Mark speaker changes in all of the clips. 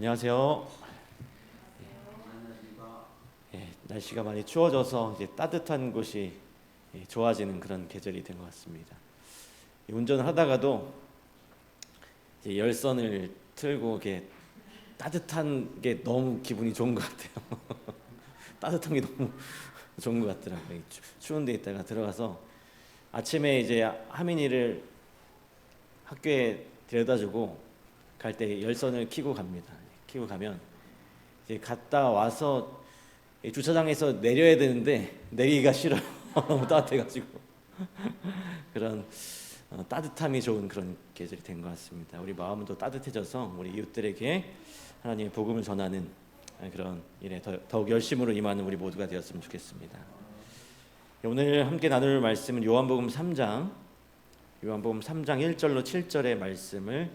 Speaker 1: 안녕하세요. 날씨가 많이 추워져서 이제 따뜻한 곳이 좋아지는 그런 계절이 된 것 같습니다. 운전을 하다가도 이제 열선을 틀고 이렇게 따뜻한 게 너무 기분이 좋은 것 같아요. 따뜻한 게 너무 좋은 것 같더라고요. 추운 데 있다가 들어가서 아침에 이제 하민이를 학교에 데려다주고 갈 때 열선을 켜고 갑니다. 켜고 가면 이제 갔다 와서 주차장에서 내려야 되는데 내리기가 싫어요. 너무 따뜻해가지고 그런 따뜻함이 좋은 그런 계절이 된 것 같습니다. 우리 마음도 따뜻해져서 우리 이웃들에게 하나님의 복음을 전하는 그런 일에 더욱 열심으로 임하는 우리 모두가 되었으면 좋겠습니다. 오늘 함께 나눌 말씀은 요한복음 3장 1절로 7절의 말씀을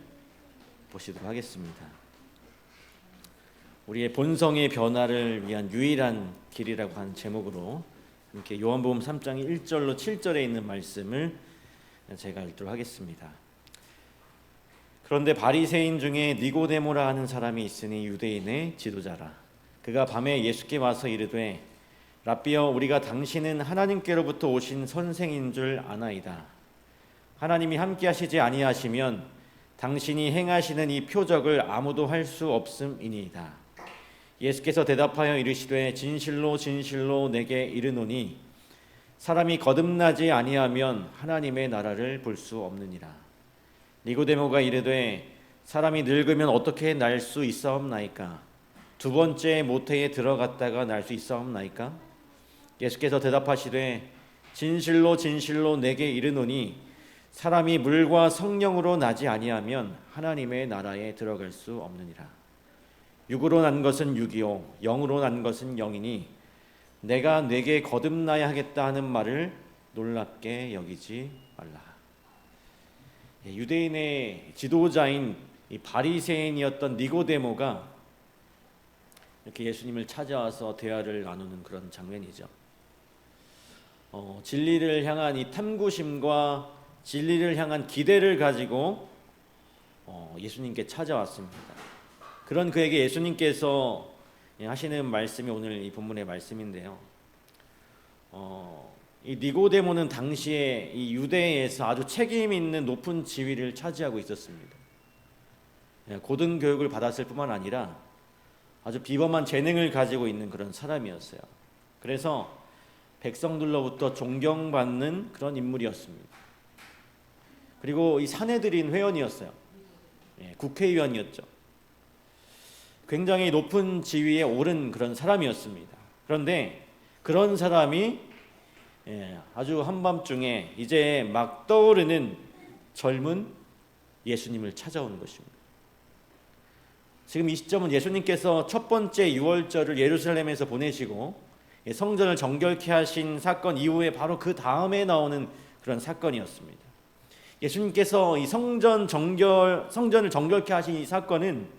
Speaker 1: 보시도록 하겠습니다. 우리의 본성의 변화를 위한 유일한 길이라고 하는 제목으로 함께 요한복음 3장 1절로 7절에 있는 말씀을 제가 읽도록 하겠습니다. 그런데 바리새인 중에 니고데모라 하는 사람이 있으니 유대인의 지도자라. 그가 밤에 예수께 와서 이르되 랍비여, 우리가 당신은 하나님께로부터 오신 선생인 줄 아나이다. 하나님이 함께 하시지 아니하시면 당신이 행하시는 이 표적을 아무도 할 수 없음이니이다. 예수께서 대답하여 이르시되 진실로 진실로 내게 이르노니 사람이 거듭나지 아니하면 하나님의 나라를 볼 수 없느니라. 니고데모가 이르되 사람이 늙으면 어떻게 날 수 있사옵나이까? 두 번째 모태에 들어갔다가 날 수 있사옵나이까? 예수께서 대답하시되 진실로 진실로 내게 이르노니 사람이 물과 성령으로 나지 아니하면 하나님의 나라에 들어갈 수 없느니라. 육으로 난 것은 육이요 영으로 난 것은 영이니 내가 네게 거듭나야 하겠다 하는 말을 놀랍게 여기지 말라. 유대인의 지도자인 이 바리새인이었던 니고데모가 이렇게 예수님을 찾아와서 대화를 나누는 그런 장면이죠. 진리를 향한 이 탐구심과 진리를 향한 기대를 가지고 예수님께 찾아왔습니다. 그런 그에게 예수님께서 하시는 말씀이 오늘 이 본문의 말씀인데요. 이 니고데모는 당시에 이 유대에서 아주 책임 있는 높은 지위를 차지하고 있었습니다. 고등 교육을 받았을 뿐만 아니라 아주 비범한 재능을 가지고 있는 그런 사람이었어요. 그래서 백성들로부터 존경받는 그런 인물이었습니다. 그리고 이 산헤드린 회원이었어요. 국회의원이었죠. 굉장히 높은 지위에 오른 그런 사람이었습니다. 그런데 그런 사람이 아주 한밤중에 이제 막 떠오르는 젊은 예수님을 찾아오는 것입니다. 지금 이 시점은 예수님께서 첫 번째 유월절을 예루살렘에서 보내시고 성전을 정결케 하신 사건 이후에 바로 그 다음에 나오는 그런 사건이었습니다. 예수님께서 이 성전을 정결케 하신 이 사건은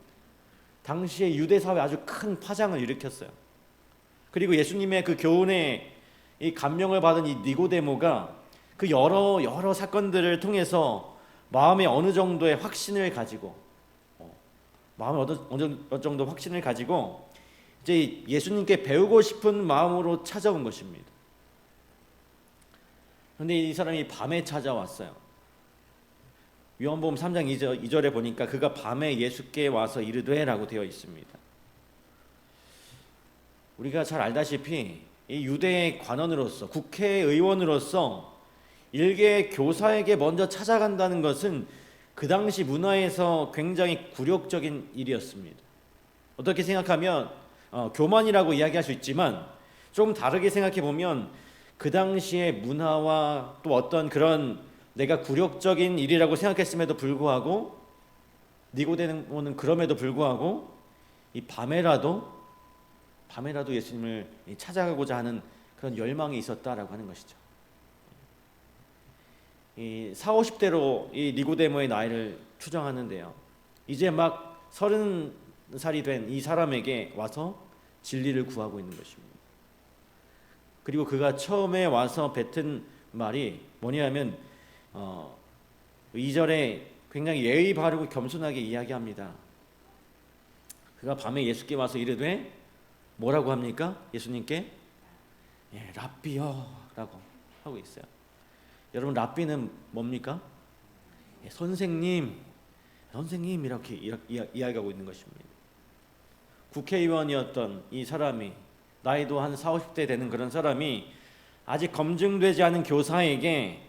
Speaker 1: 당시에 유대 사회에 아주 큰 파장을 일으켰어요. 그리고 예수님의 그 교훈에 이 감명을 받은 이 니고데모가 그 여러 사건들을 통해서 마음에 어느 정도의 확신을 가지고 어느 정도 확신을 가지고 이제 예수님께 배우고 싶은 마음으로 찾아온 것입니다. 그런데 이 사람이 밤에 찾아왔어요. 요한복음 3장 2절에 보니까 그가 밤에 예수께 와서 이르되 라고 되어 있습니다. 우리가 잘 알다시피 이 유대의 관원으로서 국회의원으로서 일개 교사에게 먼저 찾아간다는 것은 그 당시 문화에서 굉장히 굴욕적인 일이었습니다. 어떻게 생각하면 교만이라고 이야기할 수 있지만 좀 다르게 생각해 보면 그 당시의 문화와 또 어떤 그런 내가 굴욕적인 일이라고 생각했음에도 불구하고 니고데모는 그럼에도 불구하고 이 밤에라도 예수님을 찾아가고자 하는 그런 열망이 있었다라고 하는 것이죠. 이 40, 50대로 이 니고데모의 나이를 추정하는데요. 이제 막 30살이 된 이 사람에게 와서 진리를 구하고 있는 것입니다. 그리고 그가 처음에 와서 뱉은 말이 뭐냐면 2절에 굉장히 예의 바르고 겸손하게 이야기합니다. 그가 밤에 예수께 와서 이르되 뭐라고 합니까? 예수님께 랍비여 라고 하고 있어요. 여러분, 랍비는 뭡니까? 선생님 이렇게 이야기하고 있는 것입니다. 국회의원이었던 이 사람이, 나이도 한 40, 50대 되는 그런 사람이 아직 검증되지 않은 교사에게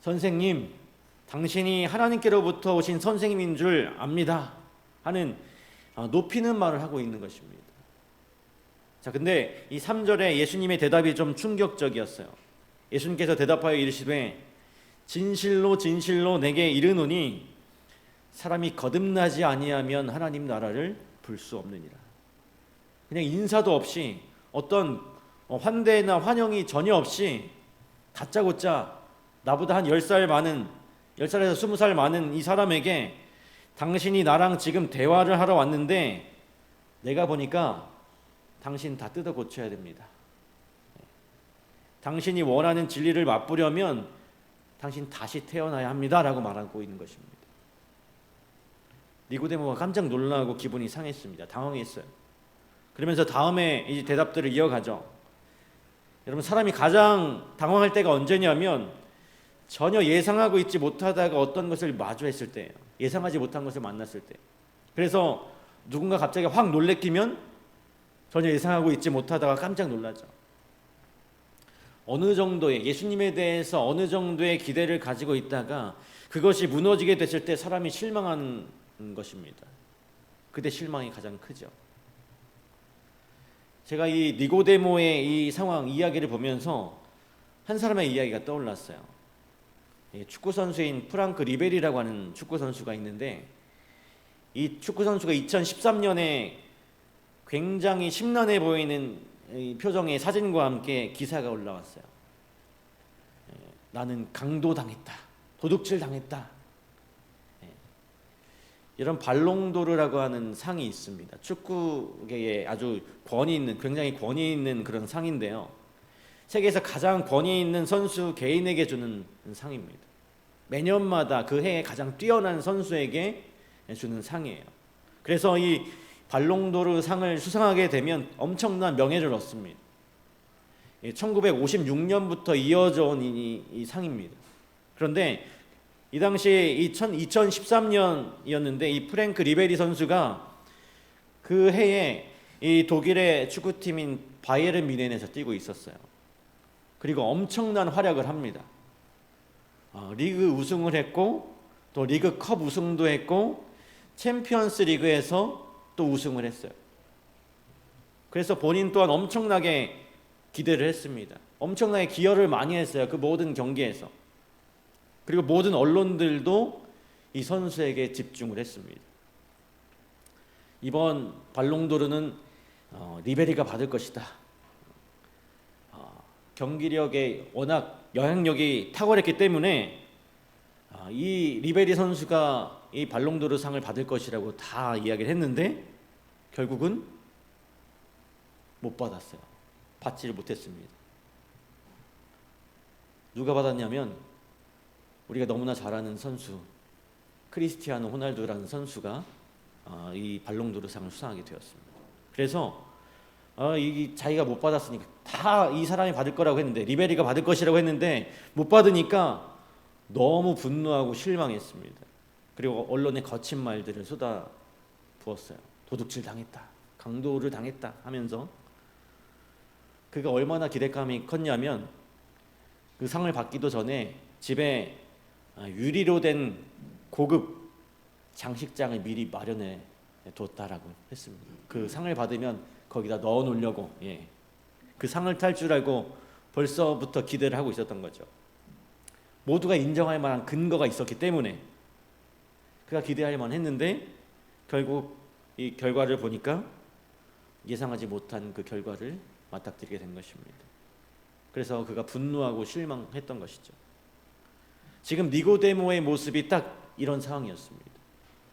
Speaker 1: 선생님, 당신이 하나님께로부터 오신 선생님인 줄 압니다 하는 높이는 말을 하고 있는 것입니다. 자, 근데 이 3절에 예수님의 대답이 좀 충격적이었어요. 예수님께서 대답하여 이르시되 진실로 진실로 내게 이르노니 사람이 거듭나지 아니하면 하나님 나라를 볼 수 없느니라. 그냥 인사도 없이, 어떤 환대나 환영이 전혀 없이 다짜고짜 나보다 한 10살 많은, 10살에서 20살 많은 이 사람에게 당신이 나랑 지금 대화를 하러 왔는데 내가 보니까 당신 다 뜯어 고쳐야 됩니다. 당신이 원하는 진리를 맛보려면 당신 다시 태어나야 합니다 라고 말하고 있는 것입니다. 니고데모가 깜짝 놀라고 기분이 상했습니다. 당황했어요. 그러면서 다음에 이 대답들을 이어가죠. 여러분, 사람이 가장 당황할 때가 언제냐면 전혀 예상하고 있지 못하다가 어떤 것을 마주했을 때예요. 예상하지 못한 것을 만났을 때. 그래서 누군가 갑자기 확 놀래키면 전혀 예상하고 있지 못하다가 깜짝 놀라죠. 어느 정도의, 예수님에 대해서 어느 정도의 기대를 가지고 있다가 그것이 무너지게 됐을 때 사람이 실망하는 것입니다. 그때 실망이 가장 크죠. 제가 이 니고데모의 이 상황, 이야기를 보면서 한 사람의 이야기가 떠올랐어요. 축구 선수인 프랑크 리베리라고 하는 축구 선수가 있는데, 이 축구 선수가 2013년에 굉장히 심란해 보이는 표정의 사진과 함께 기사가 올라왔어요. 나는 강도당했다, 도둑질 당했다. 이런 발롱도르라고 하는 상이 있습니다. 축구계에 아주 권위 있는, 굉장히 권위 있는 그런 상인데요. 세계에서 가장 권위 있는 선수 개인에게 주는 상입니다. 매년마다 그 해에 가장 뛰어난 선수에게 주는 상이에요. 그래서 이 발롱도르 상을 수상하게 되면 엄청난 명예를 얻습니다. 1956년부터 이어져 온 이 상입니다. 그런데 이 당시에 2013년이었는데 이 프랭크 리베리 선수가 그 해에 이 독일의 축구팀인 바이에른 뮌헨에서 뛰고 있었어요. 그리고 엄청난 활약을 합니다. 리그 우승을 했고 또 리그컵 우승도 했고 챔피언스 리그에서 또 우승을 했어요. 그래서 본인 또한 엄청나게 기대를 했습니다. 엄청나게 기여를 많이 했어요. 그 모든 경기에서. 그리고 모든 언론들도 이 선수에게 집중을 했습니다. 이번 발롱도르는 리베리가 받을 것이다. 경기력에 워낙 영향력이 탁월했기 때문에 이 리베리 선수가 이 발롱도르 상을 받을 것이라고 다 이야기를 했는데 결국은 못 받았어요. 받지를 못했습니다. 누가 받았냐면 우리가 너무나 잘 아는 선수 크리스티아노 호날두라는 선수가 이 발롱도르 상을 수상하게 되었습니다. 그래서 자기가 못 받았으니까 다 이 사람이 받을 거라고 했는데, 리베리가 받을 것이라고 했는데 못 받으니까 너무 분노하고 실망했습니다. 그리고 언론에 거친 말들을 쏟아 부었어요. 도둑질 당했다, 강도를 당했다 하면서. 그가 얼마나 기대감이 컸냐면 그 상을 받기도 전에 집에 유리로 된 고급 장식장을 미리 마련해 뒀다라고 했습니다. 그 상을 받으면 거기다 넣어 놓으려고, 그 상을 탈 줄 알고 벌써부터 기대를 하고 있었던 거죠. 모두가 인정할 만한 근거가 있었기 때문에 그가 기대할 만했는데 결국 이 결과를 보니까 예상하지 못한 그 결과를 맞닥뜨리게 된 것입니다. 그래서 그가 분노하고 실망했던 것이죠. 지금 니고데모의 모습이 딱 이런 상황이었습니다.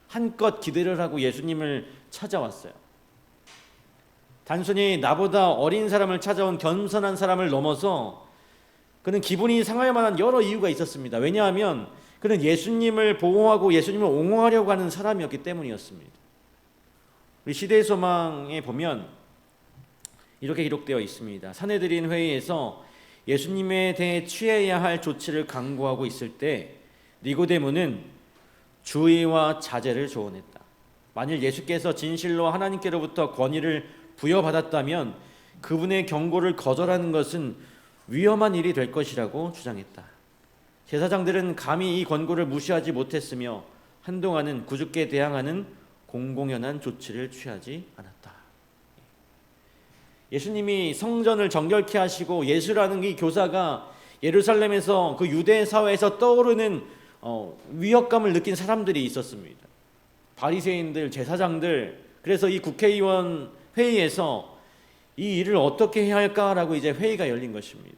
Speaker 1: 한껏 기대를 하고 예수님을 찾아왔어요. 단순히 나보다 어린 사람을 찾아온 겸손한 사람을 넘어서 그는 기분이 상할 만한 여러 이유가 있었습니다. 왜냐하면 그는 예수님을 보호하고 예수님을 옹호하려고 하는 사람이었기 때문이었습니다. 우리 시대의 소망에 보면 이렇게 기록되어 있습니다. 사내들인 회의에서 예수님에 대해 취해야 할 조치를 강구하고 있을 때 니고데모는 주의와 자제를 조언했다. 만일 예수께서 진실로 하나님께로부터 권위를 부여받았다면 그분의 경고를 거절하는 것은 위험한 일이 될 것이라고 주장했다. 제사장들은 감히 이 권고를 무시하지 못했으며 한동안은 구주께 대항하는 공공연한 조치를 취하지 않았다. 예수님이 성전을 정결케 하시고 예수라는 이 교사가 예루살렘에서 그 유대 사회에서 떠오르는 위협감을 느낀 사람들이 있었습니다. 바리새인들, 제사장들. 그래서 이 국회의원 회의에서 이 일을 어떻게 해야 할까라고 이제 회의가 열린 것입니다.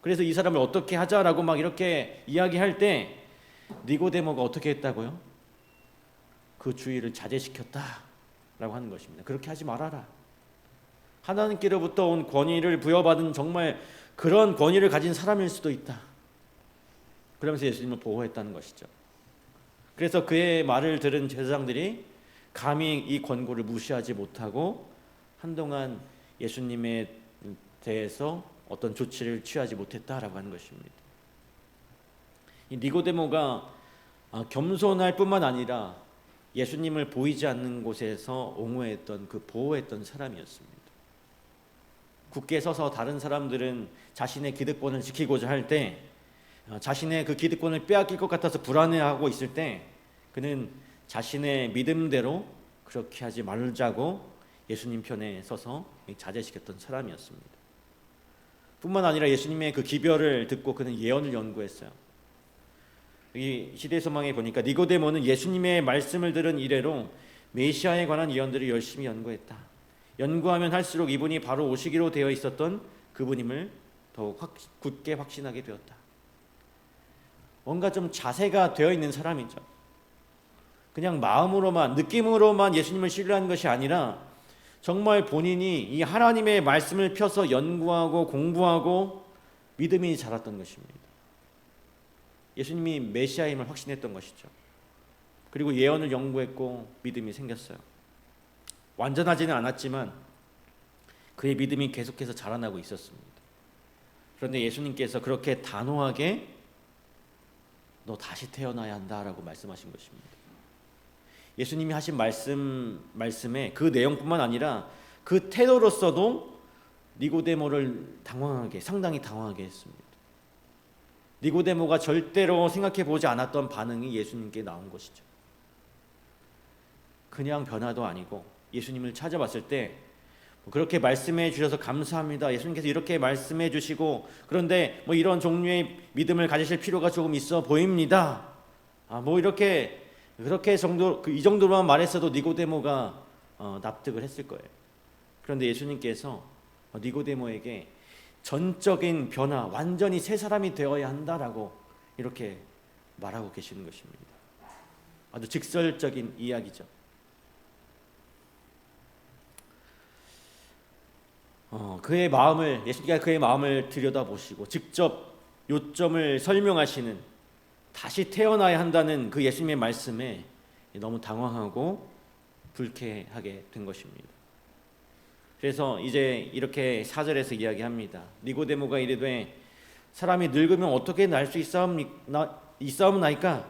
Speaker 1: 그래서 이 사람을 어떻게 하자라고 막 이렇게 이야기할 때 니고데모가 어떻게 했다고요? 그 주의를 자제시켰다라고 하는 것입니다. 그렇게 하지 말아라. 하나님께로부터 온 권위를 부여받은 정말 그런 권위를 가진 사람일 수도 있다. 그러면서 예수님을 보호했다는 것이죠. 그래서 그의 말을 들은 제사장들이 감히 이 권고를 무시하지 못하고 한동안 예수님에 대해서 어떤 조치를 취하지 못했다라고 하는 것입니다. 이 니고데모가 겸손할 뿐만 아니라 예수님을 보이지 않는 곳에서 옹호했던 그 보호했던 사람이었습니다. 굳게 서서 다른 사람들은 자신의 기득권을 지키고자 할 때 자신의 그 기득권을 빼앗길 것 같아서 불안해하고 있을 때 그는 자신의 믿음대로 그렇게 하지 말자고 예수님 편에 서서 자제시켰던 사람이었습니다. 뿐만 아니라 예수님의 그 기별을 듣고 그는 예언을 연구했어요. 이 시대 소망에 보니까 니고데모는 예수님의 말씀을 들은 이래로 메시아에 관한 예언들을 열심히 연구했다. 연구하면 할수록 이분이 바로 오시기로 되어 있었던 그분임을 더욱 굳게 확신하게 되었다. 뭔가 좀 자세가 되어 있는 사람이죠. 그냥 마음으로만 느낌으로만 예수님을 신뢰하는 것이 아니라 정말 본인이 이 하나님의 말씀을 펴서 연구하고 공부하고 믿음이 자랐던 것입니다. 예수님이 메시아임을 확신했던 것이죠. 그리고 예언을 연구했고 믿음이 생겼어요. 완전하지는 않았지만 그의 믿음이 계속해서 자라나고 있었습니다. 그런데 예수님께서 그렇게 단호하게 너 다시 태어나야 한다라고 말씀하신 것입니다. 예수님이 하신 말씀에 그 내용뿐만 아니라 그 태도로서도 니고데모를 상당히 당황하게 했습니다. 니고데모가 절대로 생각해 보지 않았던 반응이 예수님께 나온 것이죠. 그냥 변화도 아니고 예수님을 찾아봤을 때 그렇게 말씀해 주셔서 감사합니다. 예수님께서 이렇게 말씀해 주시고 그런데 이런 종류의 믿음을 가지실 필요가 조금 있어 보입니다. 그렇게 정도 이 정도로만 말했어도 니고데모가 납득을 했을 거예요. 그런데 예수님께서 니고데모에게 전적인 변화, 완전히 새 사람이 되어야 한다라고 이렇게 말하고 계시는 것입니다. 아주 직설적인 이야기죠. 예수님께서 그의 마음을 들여다보시고 직접 요점을 설명하시는 다시 태어나야 한다는 그 예수님의 말씀에 너무 당황하고 불쾌하게 된 것입니다. 그래서 이제 이렇게 4절에서 이야기합니다. 니고데모가 이르되 사람이 늙으면 어떻게 날 수 있사옵나이까?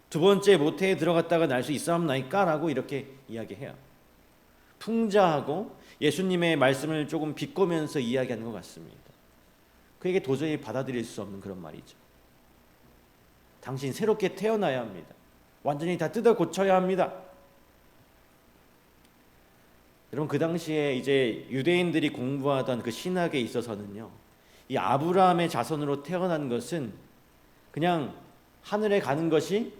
Speaker 1: 두 번째 모태에 들어갔다가 날 수 있사옵나이까? 라고 이렇게 이야기해요. 풍자하고 예수님의 말씀을 조금 비꼬면서 이야기하는 것 같습니다. 그에게 도저히 받아들일 수 없는 그런 말이죠. 당신 새롭게 태어나야 합니다. 완전히 다 뜯어 고쳐야 합니다. 여러분 그 당시에 이제 유대인들이 공부하던 그 신학에 있어서는요, 이 아브라함의 자손으로 태어난 것은 그냥 하늘에 가는 것이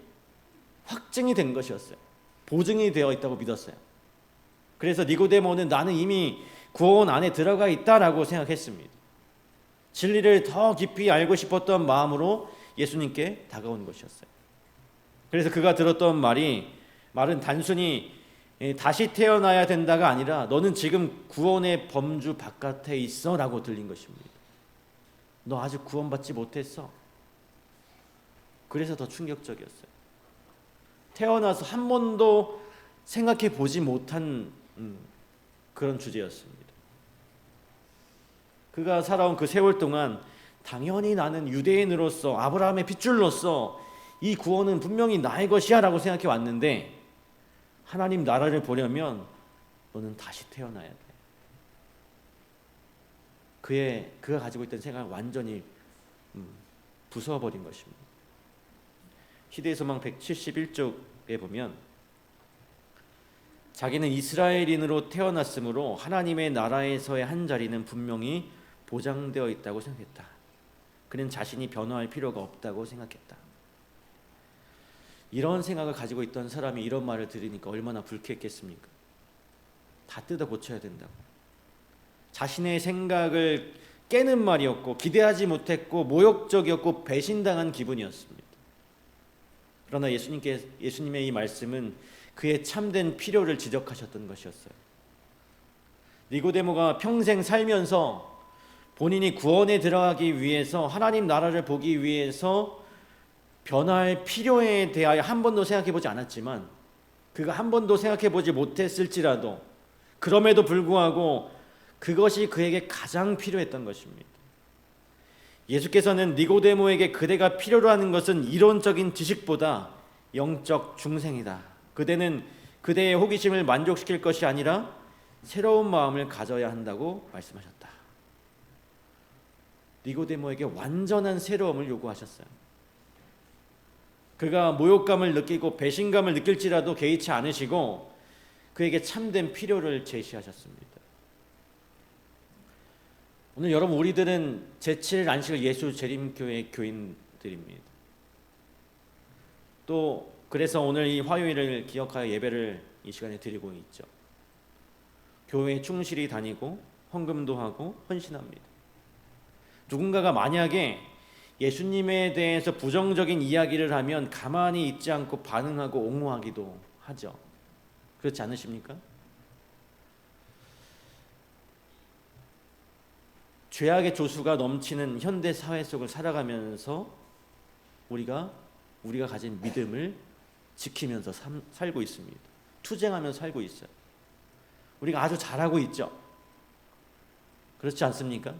Speaker 1: 확증이 된 것이었어요. 보증이 되어 있다고 믿었어요. 그래서 니고데모는 나는 이미 구원 안에 들어가 있다라고 생각했습니다. 진리를 더 깊이 알고 싶었던 마음으로 예수님께 다가온 것이었어요. 그래서 그가 들었던 말은 단순히 다시 태어나야 된다가 아니라 너는 지금 구원의 범주 바깥에 있어 라고 들린 것입니다. 너 아직 구원받지 못했어. 그래서 더 충격적이었어요. 태어나서 한 번도 생각해 보지 못한 그런 주제였습니다. 그가 살아온 그 세월 동안 당연히 나는 유대인으로서 아브라함의 핏줄로서 이 구원은 분명히 나의 것이야 라고 생각해 왔는데, 하나님 나라를 보려면 너는 다시 태어나야 돼. 그가 가지고 있던 생각을 완전히 부숴버린 것입니다. 시대의 소망 171쪽에 보면, 자기는 이스라엘인으로 태어났으므로 하나님의 나라에서의 한 자리는 분명히 보장되어 있다고 생각했다. 그는 자신이 변화할 필요가 없다고 생각했다. 이런 생각을 가지고 있던 사람이 이런 말을 들으니까 얼마나 불쾌했겠습니까? 다 뜯어 고쳐야 된다고. 자신의 생각을 깨는 말이었고, 기대하지 못했고, 모욕적이었고, 배신당한 기분이었습니다. 그러나 예수님의 이 말씀은 그의 참된 필요를 지적하셨던 것이었어요. 니고데모가 평생 살면서 본인이 구원에 들어가기 위해서, 하나님 나라를 보기 위해서 변화할 필요에 대하여 한 번도 생각해 보지 않았지만, 그가 한 번도 생각해 보지 못했을지라도 그럼에도 불구하고 그것이 그에게 가장 필요했던 것입니다. 예수께서는 니고데모에게 그대가 필요로 하는 것은 이론적인 지식보다 영적 중생이다. 그대는 그대의 호기심을 만족시킬 것이 아니라 새로운 마음을 가져야 한다고 말씀하셨다. 니고데모에게 완전한 새로움을 요구하셨어요. 그가 모욕감을 느끼고 배신감을 느낄지라도 개의치 않으시고 그에게 참된 필요를 제시하셨습니다. 오늘 여러분, 우리들은 제7일 안식일 예수 재림교회 교인들입니다. 또 그래서 오늘 이 화요일을 기억하여 예배를 이 시간에 드리고 있죠. 교회에 충실히 다니고 헌금도 하고 헌신합니다. 누군가가 만약에 예수님에 대해서 부정적인 이야기를 하면 가만히 있지 않고 반응하고 옹호하기도 하죠. 그렇지 않으십니까? 죄악의 조수가 넘치는 현대 사회 속을 살아가면서 우리가 가진 믿음을 지키면서 살고 있습니다. 투쟁하면서 살고 있어요. 우리가 아주 잘하고 있죠. 그렇지 않습니까?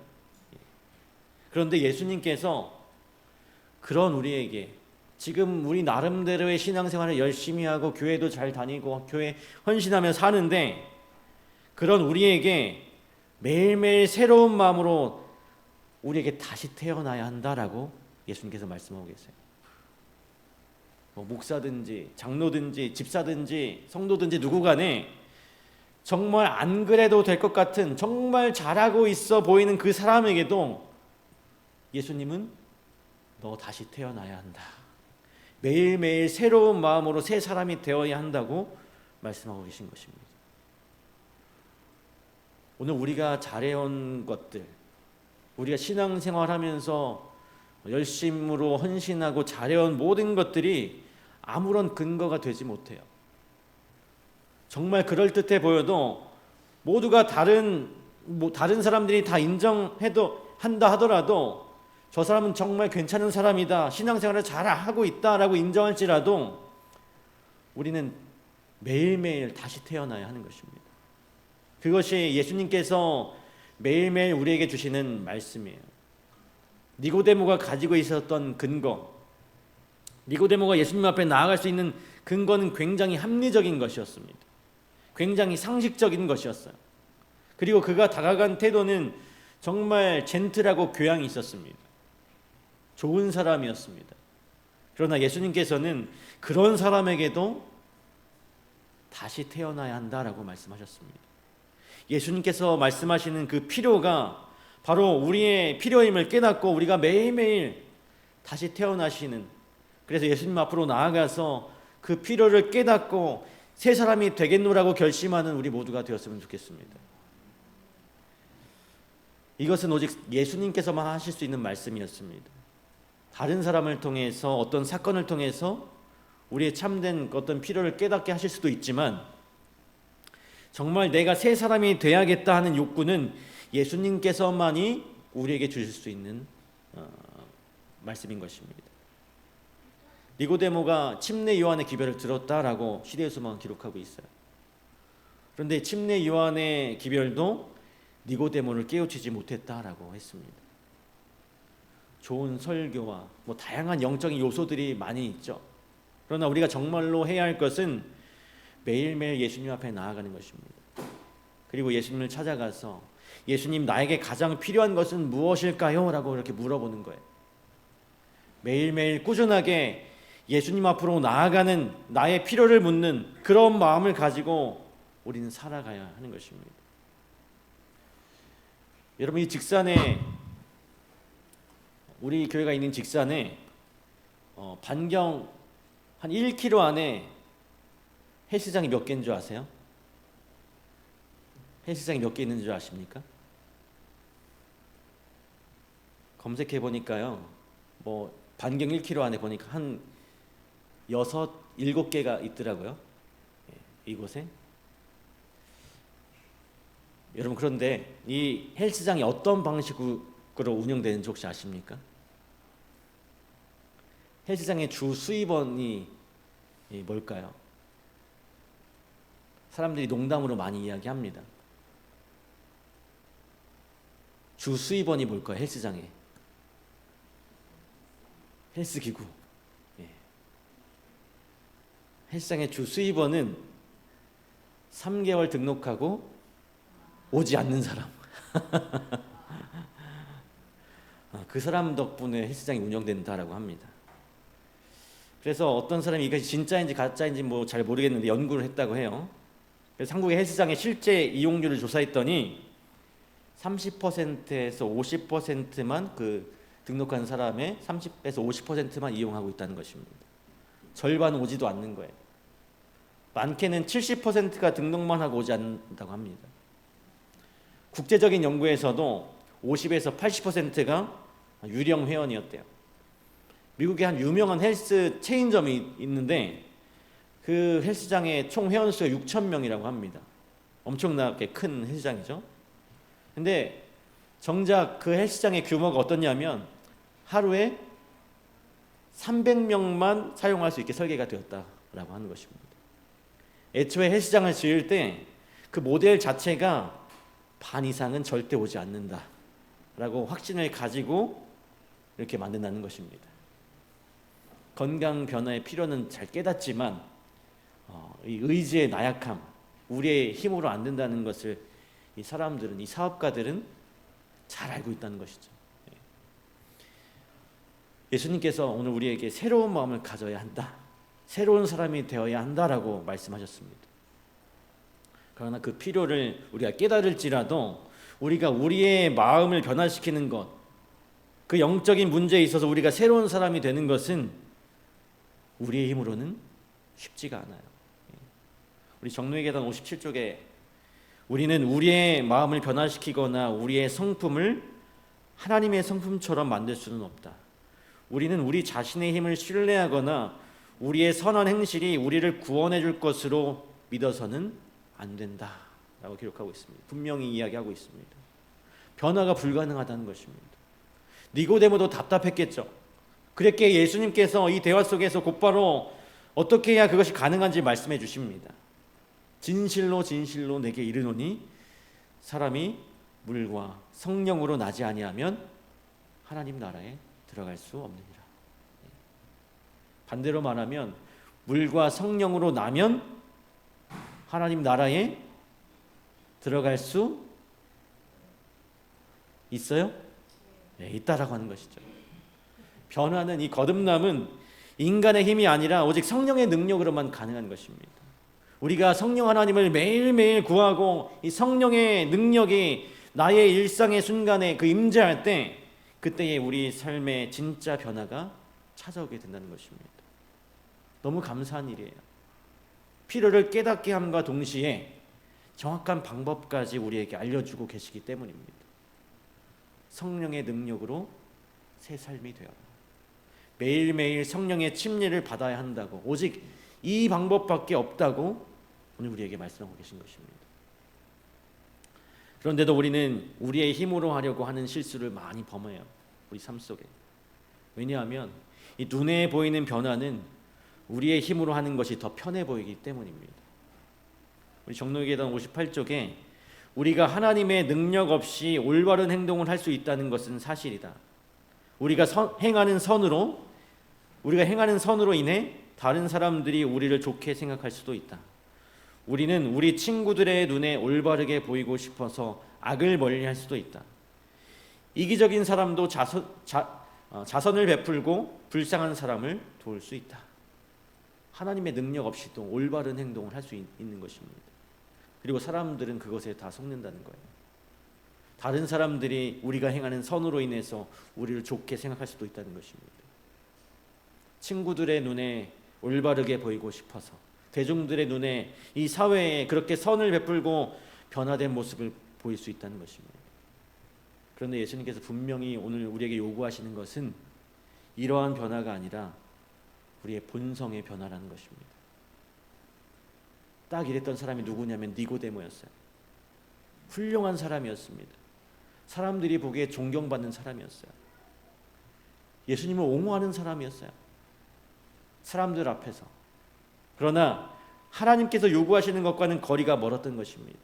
Speaker 1: 그런데 예수님께서 그런 우리에게, 지금 우리 나름대로의 신앙생활을 열심히 하고 교회도 잘 다니고 교회 헌신하며 사는데, 그런 우리에게 매일매일 새로운 마음으로 우리에게 다시 태어나야 한다라고 예수님께서 말씀하고 계세요. 목사든지 장로든지 집사든지 성도든지 누구 간에 정말 안 그래도 될 것 같은, 정말 잘하고 있어 보이는 그 사람에게도 예수님은 너 다시 태어나야 한다. 매일매일 새로운 마음으로 새 사람이 되어야 한다고 말씀하고 계신 것입니다. 오늘 우리가 잘해온 것들, 우리가 신앙생활하면서 열심으로 헌신하고 잘해온 모든 것들이 아무런 근거가 되지 못해요. 정말 그럴듯해 보여도 모두가 다른 사람들이 다 한다 하더라도 저 사람은 정말 괜찮은 사람이다, 신앙생활을 잘하고 있다라고 인정할지라도 우리는 매일매일 다시 태어나야 하는 것입니다. 그것이 예수님께서 매일매일 우리에게 주시는 말씀이에요. 니고데모가 가지고 있었던 근거, 니고데모가 예수님 앞에 나아갈 수 있는 근거는 굉장히 합리적인 것이었습니다. 굉장히 상식적인 것이었어요. 그리고 그가 다가간 태도는 정말 젠틀하고 교양이 있었습니다. 좋은 사람이었습니다. 그러나 예수님께서는 그런 사람에게도 다시 태어나야 한다라고 말씀하셨습니다. 예수님께서 말씀하시는 그 필요가 바로 우리의 필요임을 깨닫고 우리가 매일매일 다시 태어나시는, 그래서 예수님 앞으로 나아가서 그 필요를 깨닫고 새 사람이 되겠노라고 결심하는 우리 모두가 되었으면 좋겠습니다. 이것은 오직 예수님께서만 하실 수 있는 말씀이었습니다. 다른 사람을 통해서, 어떤 사건을 통해서 우리의 참된 어떤 필요를 깨닫게 하실 수도 있지만, 정말 내가 새 사람이 돼야겠다 하는 욕구는 예수님께서만이 우리에게 주실 수 있는 말씀인 것입니다. 니고데모가 침례 요한의 기별을 들었다라고 시대의 소망은 기록하고 있어요. 그런데 침례 요한의 기별도 니고데모를 깨우치지 못했다라고 했습니다. 좋은 설교와 다양한 영적인 요소들이 많이 있죠. 그러나 우리가 정말로 해야 할 것은 매일매일 예수님 앞에 나아가는 것입니다. 그리고 예수님을 찾아가서 예수님, 나에게 가장 필요한 것은 무엇일까요? 라고 이렇게 물어보는 거예요. 매일매일 꾸준하게 예수님 앞으로 나아가는, 나의 필요를 묻는 그런 마음을 가지고 우리는 살아가야 하는 것입니다. 여러분, 이 직산에, 우리 교회가 있는 직산에 반경 한 1km 안에 헬스장이 몇 개인 줄 아세요? 헬스장이 몇 개 있는 줄 아십니까? 검색해 보니까요, 반경 1km 안에 보니까 한 6, 7개가 있더라고요. 이곳에. 여러분, 그런데 이 헬스장이 어떤 방식으로 운영되는지 혹시 아십니까? 헬스장의 주 수입원이 뭘까요? 사람들이 농담으로 많이 이야기합니다. 주 수입원이 뭘까요? 헬스장에. 헬스기구. 헬스장의 주 수입원은 3개월 등록하고 오지 않는 사람. 그 사람 덕분에 헬스장이 운영된다라고 합니다. 그래서 어떤 사람이 이것이 진짜인지 가짜인지 잘 모르겠는데 연구를 했다고 해요. 그래서 한국의 헬스장의 실제 이용률을 조사했더니 30%에서 50%만 그 등록한 사람의 30에서 50%만 이용하고 있다는 것입니다. 절반 오지도 않는 거예요. 많게는 70%가 등록만 하고 오지 않는다고 합니다. 국제적인 연구에서도 50에서 80%가 유령 회원이었대요. 미국에 한 유명한 헬스 체인점이 있는데 그 헬스장의 총 회원 수가 6,000명이라고 합니다. 엄청나게 큰 헬스장이죠. 근데 정작 그 헬스장의 규모가 어떠냐면 하루에 300명만 사용할 수 있게 설계가 되었다라고 하는 것입니다. 애초에 헬스장을 지을 때 그 모델 자체가 반 이상은 절대 오지 않는다라고 확신을 가지고 이렇게 만든다는 것입니다. 건강 변화의 필요는 잘 깨닫지만 이 의지의 나약함, 우리의 힘으로 안 된다는 것을 이 사람들은, 이 사업가들은 잘 알고 있다는 것이죠. 예수님께서 오늘 우리에게 새로운 마음을 가져야 한다, 새로운 사람이 되어야 한다라고 말씀하셨습니다. 그러나 그 필요를 우리가 깨달을지라도 우리가 우리의 마음을 변화시키는 것, 그 영적인 문제에 있어서 우리가 새로운 사람이 되는 것은 우리의 힘으로는 쉽지가 않아요. 우리 정로의 계단 57쪽에 우리는 우리의 마음을 변화시키거나 우리의 성품을 하나님의 성품처럼 만들 수는 없다. 우리는 우리 자신의 힘을 신뢰하거나 우리의 선한 행실이 우리를 구원해 줄 것으로 믿어서는 안 된다라고 기록하고 있습니다. 분명히 이야기하고 있습니다. 변화가 불가능하다는 것입니다. 니고데모도 답답했겠죠. 그랬기에 예수님께서 이 대화 속에서 곧바로 어떻게 해야 그것이 가능한지 말씀해 주십니다. 진실로 진실로 내게 이르노니 사람이 물과 성령으로 나지 아니하면 하나님 나라에 들어갈 수 없느니라. 반대로 말하면 물과 성령으로 나면 하나님 나라에 들어갈 수 있어요? 네, 있다라고 하는 것이죠. 변화는, 이 거듭남은 인간의 힘이 아니라 오직 성령의 능력으로만 가능한 것입니다. 우리가 성령 하나님을 매일매일 구하고 이 성령의 능력이 나의 일상의 순간에 그 임재할 때 그때에 우리 삶의 진짜 변화가 찾아오게 된다는 것입니다. 너무 감사한 일이에요. 필요를 깨닫게 함과 동시에 정확한 방법까지 우리에게 알려주고 계시기 때문입니다. 성령의 능력으로 새 삶이 되어라. 매일매일 성령의 침례를 받아야 한다고, 오직 이 방법밖에 없다고 오늘 우리에게 말씀하고 계신 것입니다. 그런데도 우리는 우리의 힘으로 하려고 하는 실수를 많이 범해요. 우리 삶 속에. 왜냐하면 이 눈에 보이는 변화는 우리의 힘으로 하는 것이 더 편해 보이기 때문입니다. 우리 정로기도단 58쪽에 우리가 하나님의 능력 없이 올바른 행동을 할 수 있다는 것은 사실이다. 우리가 행하는 선으로 인해 다른 사람들이 우리를 좋게 생각할 수도 있다. 우리는 우리 친구들의 눈에 올바르게 보이고 싶어서 악을 멀리할 수도 있다. 이기적인 사람도 자선을 베풀고 불쌍한 사람을 도울 수 있다. 하나님의 능력 없이도 올바른 행동을 할 수 있는 것입니다. 그리고 사람들은 그것에 다 속는다는 거예요. 다른 사람들이 우리가 행하는 선으로 인해서 우리를 좋게 생각할 수도 있다는 것입니다. 친구들의 눈에 올바르게 보이고 싶어서, 대중들의 눈에 이 사회에 그렇게 선을 베풀고 변화된 모습을 보일 수 있다는 것입니다. 그런데 예수님께서 분명히 오늘 우리에게 요구하시는 것은 이러한 변화가 아니라 우리의 본성의 변화라는 것입니다. 딱 이랬던 사람이 누구냐면 니고데모였어요. 훌륭한 사람이었습니다. 사람들이 보기에 존경받는 사람이었어요. 예수님을 옹호하는 사람이었어요. 사람들 앞에서. 그러나 하나님께서 요구하시는 것과는 거리가 멀었던 것입니다.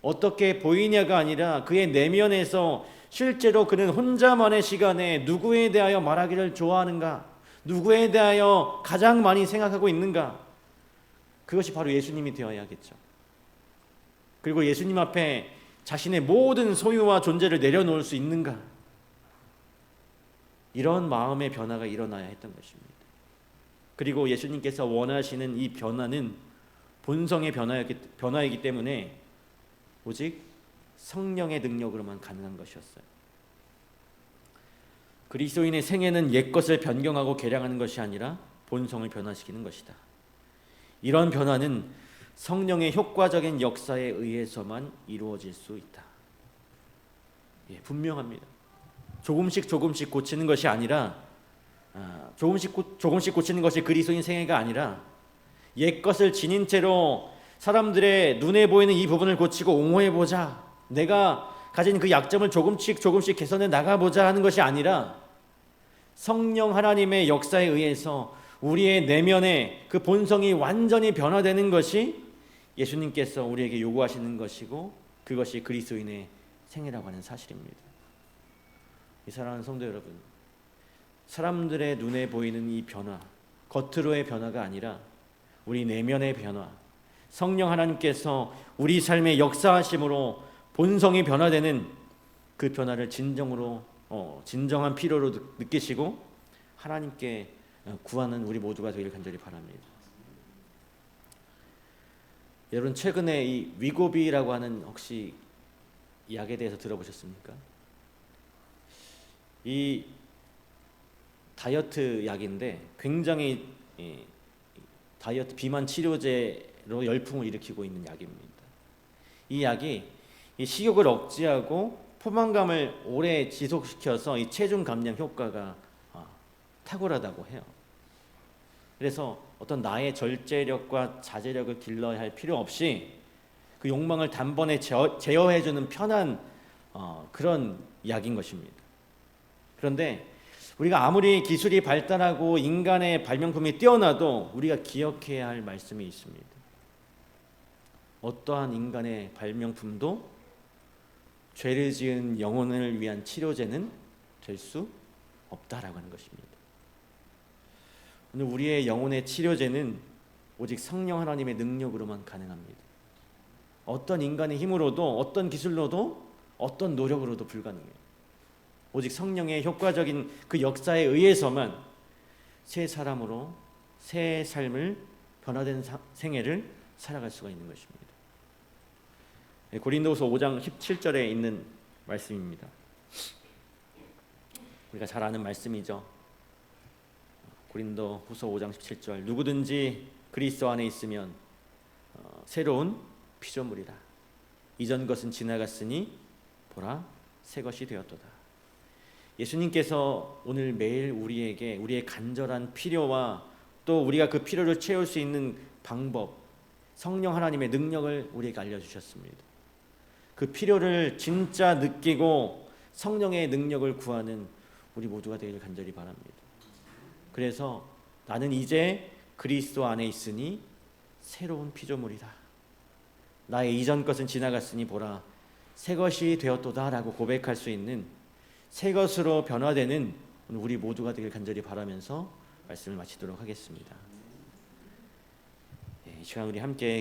Speaker 1: 어떻게 보이냐가 아니라 그의 내면에서 실제로 그는 혼자만의 시간에 누구에 대하여 말하기를 좋아하는가, 누구에 대하여 가장 많이 생각하고 있는가, 그것이 바로 예수님이 되어야겠죠. 그리고 예수님 앞에 자신의 모든 소유와 존재를 내려놓을 수 있는가, 이런 마음의 변화가 일어나야 했던 것입니다. 그리고 예수님께서 원하시는 이 변화는 본성의 변화이기 때문에 오직 성령의 능력으로만 가능한 것이었어요. 그리스도인의 생애는 옛것을 변경하고 개량하는 것이 아니라 본성을 변화시키는 것이다. 이런 변화는 성령의 효과적인 역사에 의해서만 이루어질 수 있다. 분명합니다. 조금씩 고치는 것이 아니라 조금씩 고치는 것이 그리스도인 생애가 아니라 옛것을 지닌 채로 사람들의 눈에 보이는 이 부분을 고치고 옹호해보자, 내가 가진 그 약점을 조금씩 개선해 나가보자 하는 것이 아니라 성령 하나님의 역사에 의해서 우리의 내면의 그 본성이 완전히 변화되는 것이 예수님께서 우리에게 요구하시는 것이고, 그것이 그리스도인의 생애라고 하는 사실입니다. 이 사랑하는 성도 여러분, 사람들의 눈에 보이는 이 변화, 겉으로의 변화가 아니라 우리 내면의 변화, 성령 하나님께서 우리 삶의 역사하심으로 본성이 변화되는 그 변화를 진정한 필요로 느끼시고 하나님께 구하는 우리 모두가 되길 간절히 바랍니다. 여러분, 최근에 이 위고비라고 하는 혹시 약에 대해서 들어보셨습니까? 이 다이어트 약인데 굉장히 다이어트 비만 치료제로 열풍을 일으키고 있는 약입니다. 이 약이 이 식욕을 억제하고 포만감을 오래 지속시켜서 이 체중 감량 효과가 탁월하다고 해요. 그래서 어떤 나의 절제력과 자제력을 길러야 할 필요 없이 그 욕망을 단번에 제어해주는 편한 그런 약인 것입니다. 그런데 우리가 아무리 기술이 발달하고 인간의 발명품이 뛰어나도 우리가 기억해야 할 말씀이 있습니다. 어떠한 인간의 발명품도 죄를 지은 영혼을 위한 치료제는 될 수 없다라고 하는 것입니다. 오늘 우리의 영혼의 치료제는 오직 성령 하나님의 능력으로만 가능합니다. 어떤 인간의 힘으로도, 어떤 기술로도, 어떤 노력으로도 불가능해요. 오직 성령의 효과적인 그 역사에 의해서만 새 사람으로 새 삶을, 변화된 생애를 살아갈 수가 있는 것입니다. 고린도후서 5장 17절에 있는 말씀입니다. 우리가 잘 아는 말씀이죠. 고린도후서 5장 17절, 누구든지 그리스도 안에 있으면 새로운 피조물이라. 이전 것은 지나갔으니 보라 새 것이 되었도다. 예수님께서 오늘 매일 우리에게 우리의 간절한 필요와 또 우리가 그 필요를 채울 수 있는 방법, 성령 하나님의 능력을 우리에게 알려주셨습니다. 그 필요를 진짜 느끼고 성령의 능력을 구하는 우리 모두가 되기를 간절히 바랍니다. 그래서 나는 이제 그리스도 안에 있으니 새로운 피조물이다. 나의 이전 것은 지나갔으니 보라 새 것이 되었도다라고 고백할 수 있는 새 것으로 변화되는 우리 모두가 되길 간절히 바라면서 말씀을 마치도록 하겠습니다. 이 시간 우리 함께